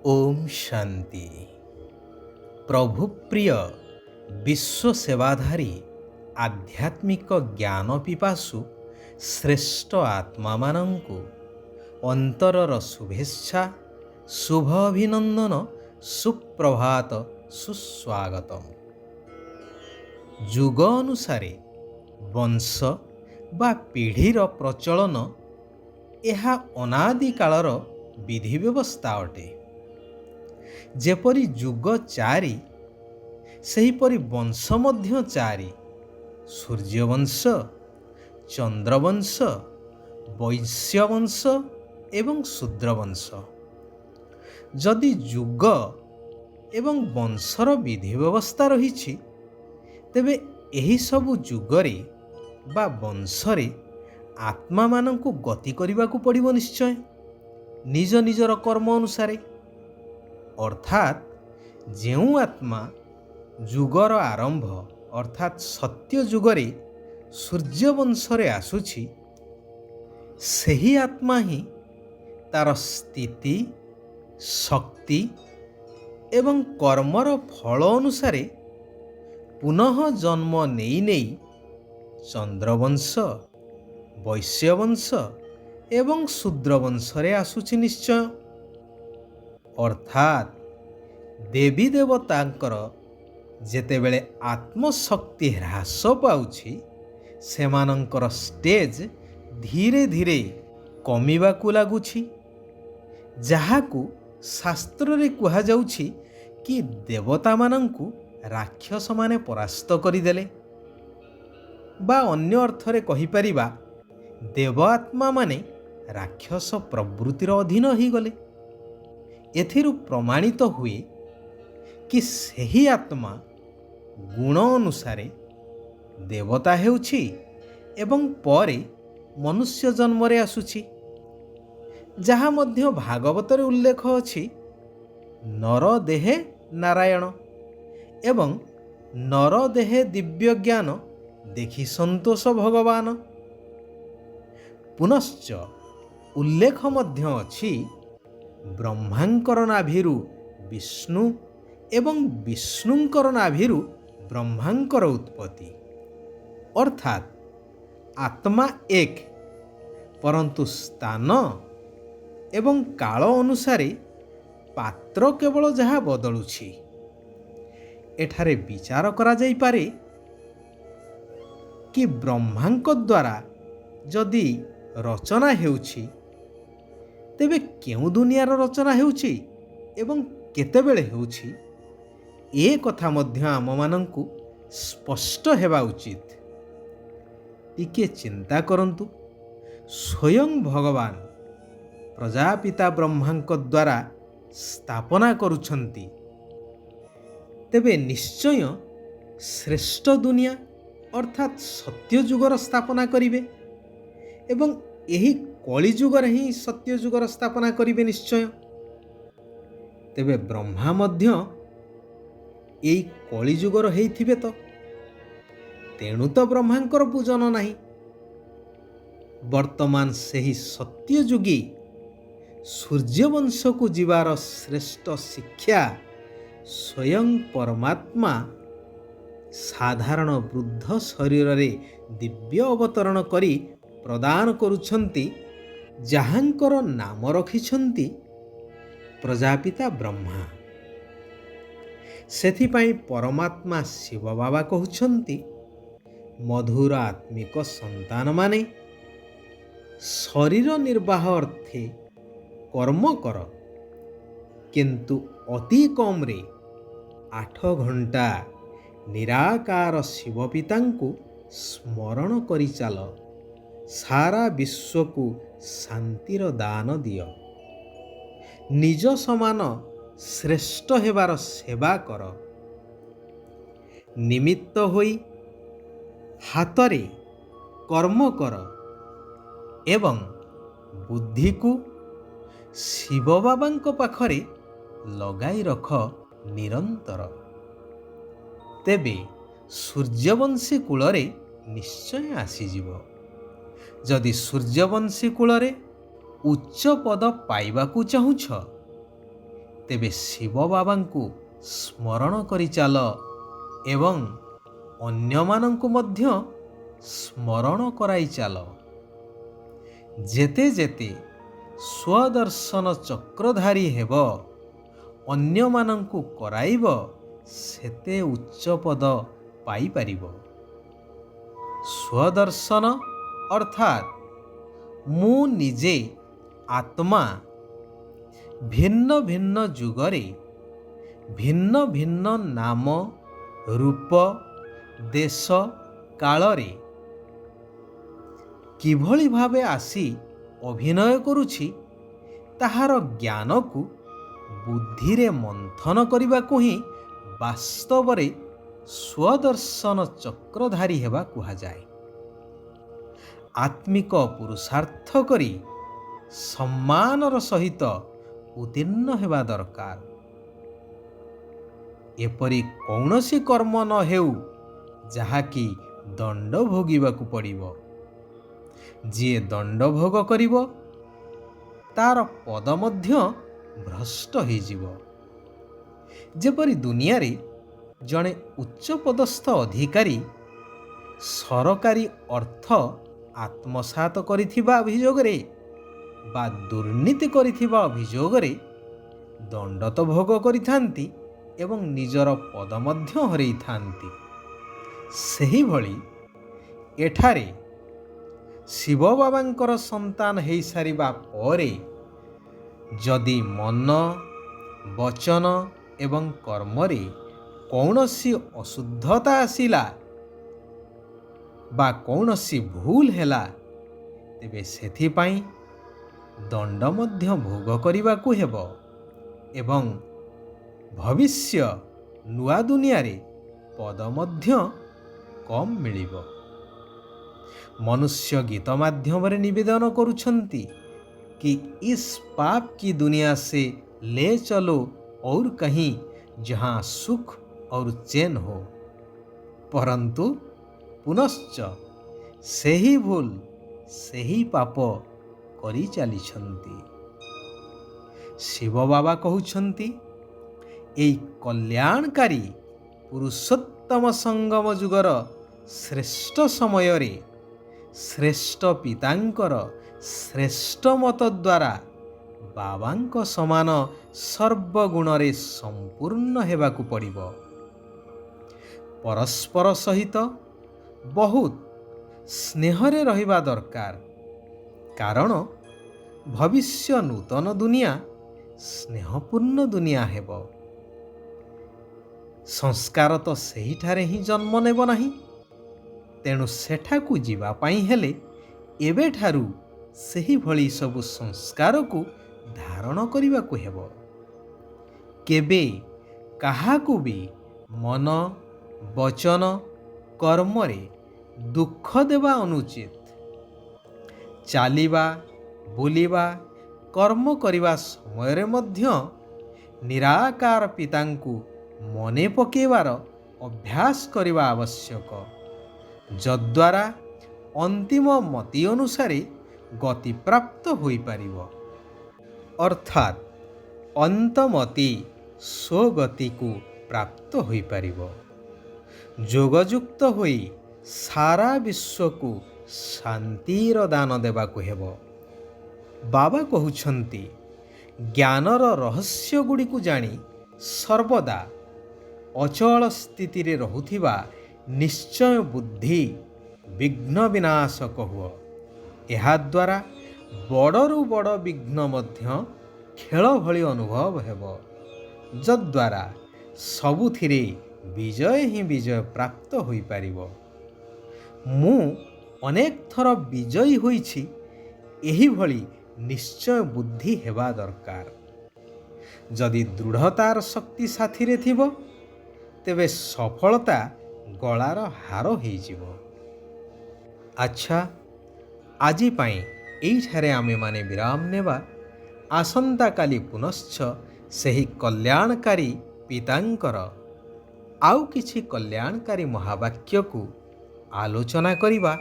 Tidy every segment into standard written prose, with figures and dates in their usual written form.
ओम शांति। प्रभु प्रिय विश्व सेवाधारी आध्यात्मिक ज्ञान पिपासु श्रेष्ठ आत्मा मानंकु अंतरर शुभेच्छा शुभ अभिनंदन सुप्रभात सुस्वागतम। जुग अनुसारे वंश बा पीढ़ीर प्रचलन यह अनादि कालर विधि व्यवस्था अटे। जेपरि जुग चारि सेहीपरि वंश मध्य चारि। सूर्यवंश, चंद्रवंश, वैश्यवंश एवं शूद्रवंश। जदि जुग एवं वंशर विधि व्यवस्था रही तेबे एही सबु जुगरे बा वंशरे आत्मा मानंकु गति करिबाकु पड़िबो निश्चय, निज निजर कर्म अनुसारे। अर्थात जेउ आत्मा जुगर आरंभ अर्थात सत्य जुगरे सूर्यवंशरे आसुछि, सेही आत्मा ही तार स्थिति शक्ति एवं कर्मर फल अनुसारे पुनः जन्म नेई नेई चंद्रवंश, वैश्यवंश एवं शूद्रवंशरे आसुछि निश्चय। अर्थात देवी देवतांकर जेतेबेले आत्मशक्ति ह्रास पाउछि सेमानंकर स्टेज धीरे धीरे कमिबाकु लागुछि, जहाकु शास्त्र रे कुहा जाउछि कि देवता मानंकु राक्षस माने परास्त करिदेले, बा अन्य अर्थरे कहि परिबा देव आत्मा माने राक्षस प्रवृत्तिर अधीन ही गले। एथिरु प्रमाणित हुए कि सही आत्मा गुण अनुसारे देवता हेउछि एवं परे मनुष्य जन्मरे आसुछि, जहा मध्य भागवतरे उल्लेख अछि नर देहे नारायण एवं नर देहे दिव्य ज्ञान देखि संतोष भगवान। पुनश्च उल्लेख मध्य अछि ब्रह्मांकर नाभिरु विष्णु एवं विष्णुंकर नाभिरु ब्रह्मांकर उत्पत्ति। अर्थात आत्मा एक, परंतु स्थान एवं काल अनुसारे पात्र केवल जहा बदलुछि। एठारे विचार करा जाई पारे कि ब्रह्मांक द्वारा जदि रचना हेउछि तेबे केउ दुनियार रचना हेउछि एवं केतेबेले हेउछि ए कथा मध्य आम मानंकु स्पष्ट हेबा उचित। टिके चिंता करंतु, स्वयं भगवान प्रजापिता ब्रह्मांक द्वारा स्थापना करुछंती, तेबे निश्चय श्रेष्ठ दुनिया अर्थात सत्य जुगर स्थापना करिवे एवं एही कली जुगर ही सत्य जुगर स्थापना करिवे निश्चय। तेबे ब्रह्मा मध्य एई कली जुगर हेइथिबे तो, तेणु तो ब्रह्मांकर पूजन नाही। वर्तमान सेही सत्य जुगी सूर्यवंश को जीवार श्रेष्ठ शिक्षा स्वयं परमात्मा साधारण वृद्ध शरीर रे दिव्य अवतरण करी प्रदान करुछंती, जहांकर नाम रखिछंती प्रजापिता ब्रह्मा। सेथिपाई परमात्मा शिव बाबा कहउछंती मधुर आत्मिक संतान माने शरीर निर्वाह अर्थे कर्म कर, किंतु अति कम रे 8 घंटा निराकार शिव पितांकु स्मरण करि चाल, सारा विश्व को शांतिर दान दियो, निज समान श्रेष्ठ हेबार सेवा कर, निमित्त होई हातरे कर्म कर एवं बुद्धि को शिव बाबांको पाखरे लगाई रख निरंतर। तेबे सूर्यवंशी कूलरे निश्चय आसीजिव। जदि सूर्यवंशी कूलरे उच्च पद पाइबाकू चाहुछ ତେବେ ଶିବ ବାବାଙ୍କୁ ସ୍ମରଣ କରି ଚାଲ ଏବଂ ଅନ୍ୟମାନଙ୍କୁ ମଧ୍ୟ ସ୍ମରଣ କରାଇ ଚାଲ। ଯେତେ ଯେତେ ସ୍ୱଦର୍ଶନ ଚକ୍ରଧାରୀ ହେବ, ଅନ୍ୟମାନଙ୍କୁ କରାଇବ, ସେତେ ଉଚ୍ଚ ପଦ ପାଇପାରିବ। ସ୍ୱଦର୍ଶନ ଅର୍ଥାତ୍ ମୁଁ ନିଜେ ଆତ୍ମା ଭିନ୍ନ ଭିନ୍ନ ଯୁଗରେ ଭିନ୍ନ ଭିନ୍ନ ନାମ, ରୂପ, ଦେଶ, କାଳରେ କିଭଳି ଭାବେ ଆସି ଅଭିନୟ କରୁଛି, ତାହାର ଜ୍ଞାନକୁ ବୁଦ୍ଧିରେ ମନ୍ଥନ କରିବାକୁ ହିଁ ବାସ୍ତବରେ ସ୍ୱଦର୍ଶନ ଚକ୍ରଧାରୀ ହେବା କୁହାଯାଏ। ଆତ୍ମିକ ପୁରୁଷାର୍ଥ କରି ସମ୍ମାନର ସହିତ ଉତ୍ତୀର୍ଣ୍ଣ ହେବା ଦରକାର। ଏପରି କୌଣସି କର୍ମ ନ ହେଉ ଯାହାକି ଦଣ୍ଡ ଭୋଗିବାକୁ ପଡ଼ିବ। ଯିଏ ଦଣ୍ଡ ଭୋଗ କରିବ, ତାର ପଦ ମଧ୍ୟ ଭ୍ରଷ୍ଟ ହୋଇଯିବ। ଯେପରି ଦୁନିଆରେ ଜଣେ ଉଚ୍ଚପଦସ୍ଥ ଅଧିକାରୀ ସରକାରୀ ଅର୍ଥ ଆତ୍ମସାତ କରିଥିବା ଅଭିଯୋଗରେ ବା ଦୁର୍ନୀତି କରିଥିବା ଅଭିଯୋଗରେ ଦଣ୍ଡ ତ ଭୋଗ କରିଥାନ୍ତି ଏବଂ ନିଜର ପଦ ମଧ୍ୟ ହରାଇଥାନ୍ତି, ସେହିଭଳି ଏଠାରେ ଶିବ ବାବାଙ୍କର ସନ୍ତାନ ହୋଇସାରିବା ପରେ ଯଦି ମନ, ବଚନ ଏବଂ କର୍ମରେ କୌଣସି ଅଶୁଦ୍ଧତା ଆସିଲା ବା କୌଣସି ଭୁଲ ହେଲା, ତେବେ ସେଥିପାଇଁ ଦଣ୍ଡ ମଧ୍ୟ ଭୋଗ କରିବାକୁ ହେବ ଏବଂ ଭବିଷ୍ୟ ନୂଆ ଦୁନିଆରେ ପଦ ମଧ୍ୟ କମ୍ ମିଳିବ। ମନୁଷ୍ୟ ଗୀତ ମାଧ୍ୟମରେ ନିବେଦନ କରୁଛନ୍ତି कि इस पाप की दुनिया से ले चलो और कहीं जहाँ सुख और चैन हो। परंतु पुनश्च ସେହି ଭୁଲ ସେହି ପାପ କରି ଚାଲିଛନ୍ତି। ଶିବ ବାବା କହୁଛନ୍ତି, ଏହି କଲ୍ୟାଣକାରୀ ପୁରୁଷୋତ୍ତମ ସଙ୍ଗମ ଯୁଗର ଶ୍ରେଷ୍ଠ ସମୟରେ ଶ୍ରେଷ୍ଠ ପିତାଙ୍କର ଶ୍ରେଷ୍ଠ ମତ ଦ୍ୱାରା ବାବାଙ୍କ ସମାନ ସର୍ବଗୁଣରେ ସମ୍ପୂର୍ଣ୍ଣ ହେବାକୁ ପଡ଼ିବ। ପରସ୍ପର ସହିତ ବହୁତ ସ୍ନେହରେ ରହିବା ଦରକାର, କାରଣ ଭବିଷ୍ୟ ନୂତନ ଦୁନିଆ ସ୍ନେହପୂର୍ଣ୍ଣ ଦୁନିଆ ହେବ। ସଂସ୍କାର ତ ସେହିଠାରେ ହିଁ ଜନ୍ମ ନେବ ନାହିଁ, ତେଣୁ ସେଠାକୁ ଯିବା ପାଇଁ ହେଲେ ଏବେଠାରୁ ସେହିଭଳି ସବୁ ସଂସ୍କାରକୁ ଧାରଣ କରିବାକୁ ହେବ। କେବେ କାହାକୁ ବି ମନ, ବଚନ, କର୍ମରେ ଦୁଃଖ ଦେବା ଅନୁଚିତ। ଚାଲିବା, ବୁଲିବା, କର୍ମ କରିବା ସମୟରେ ମଧ୍ୟ ନିରାକାର ପିତାଙ୍କୁ ମନେ ପକାଇବାର ଅଭ୍ୟାସ କରିବା ଆବଶ୍ୟକ, ଯଦ୍ୱାରା ଅନ୍ତିମ ମତି ଅନୁସାରେ ଗତିପ୍ରାପ୍ତ ହୋଇପାରିବ। ଅର୍ଥାତ୍ ଅନ୍ତମତି ସ୍ୱଗତିକୁ ପ୍ରାପ୍ତ ହୋଇପାରିବ। ଯୋଗଯୁକ୍ତ ହୋଇ ସାରା ବିଶ୍ୱକୁ ଶାନ୍ତିର ଦାନ ଦେବାକୁ ହେବ। ବାବା କହୁଛନ୍ତି, ଜ୍ଞାନର ରହସ୍ୟ ଗୁଡ଼ିକୁ ଜାଣି ସର୍ବଦା ଅଚଳ ସ୍ଥିତିରେ ରହୁଥିବା ନିଶ୍ଚୟ ବୁଦ୍ଧି ବିଘ୍ନ ବିନାଶକ ହୁଅ। ଏହାଦ୍ୱାରା ବଡ଼ରୁ ବଡ଼ ବିଘ୍ନ ମଧ୍ୟ ଖେଳ ଭଳି ଅନୁଭବ ହେବ, ଯଦ୍ୱାରା ସବୁଥିରେ ବିଜୟ ହିଁ ବିଜୟ ପ୍ରାପ୍ତ ହୋଇପାରିବ। ମୁଁ ଅନେକ ଥର ବିଜୟୀ ହୋଇଛି, ଏହିଭଳି ନିଶ୍ଚୟ ବୁଦ୍ଧି ହେବା ଦରକାର। ଯଦି ଦୃଢ଼ତାର ଶକ୍ତି ସାଥିରେ ଥିବ, ତେବେ ସଫଳତା ଗଳାର ହାର ହୋଇଯିବ। ଆଚ୍ଛା, ଆଜି ପାଇଁ ଏଇଠାରେ ଆମେମାନେ ବିରାମ ନେବା। ଆସନ୍ତାକାଲି ପୁନଶ୍ଚ ସେହି କଲ୍ୟାଣକାରୀ ପିତାଙ୍କର ଆଉ କିଛି କଲ୍ୟାଣକାରୀ ମହାବାକ୍ୟକୁ ଆଲୋଚନା କରିବା।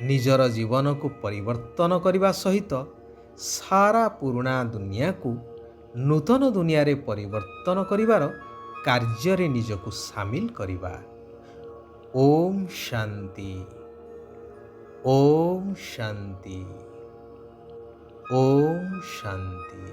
ନିଜର ଜୀବନକୁ ପରିବର୍ତ୍ତନ କରିବା ସହିତ ସାରା ପୁରୁଣା ଦୁନିଆକୁ ନୂତନ ଦୁନିଆରେ ପରିବର୍ତ୍ତନ କରିବାର କାର୍ଯ୍ୟରେ ନିଜକୁ ସାମିଲ କରିବା। ଓମ୍ ଶାନ୍ତି। ଓମ୍ ଶାନ୍ତି। ଓମ୍ ଶାନ୍ତି।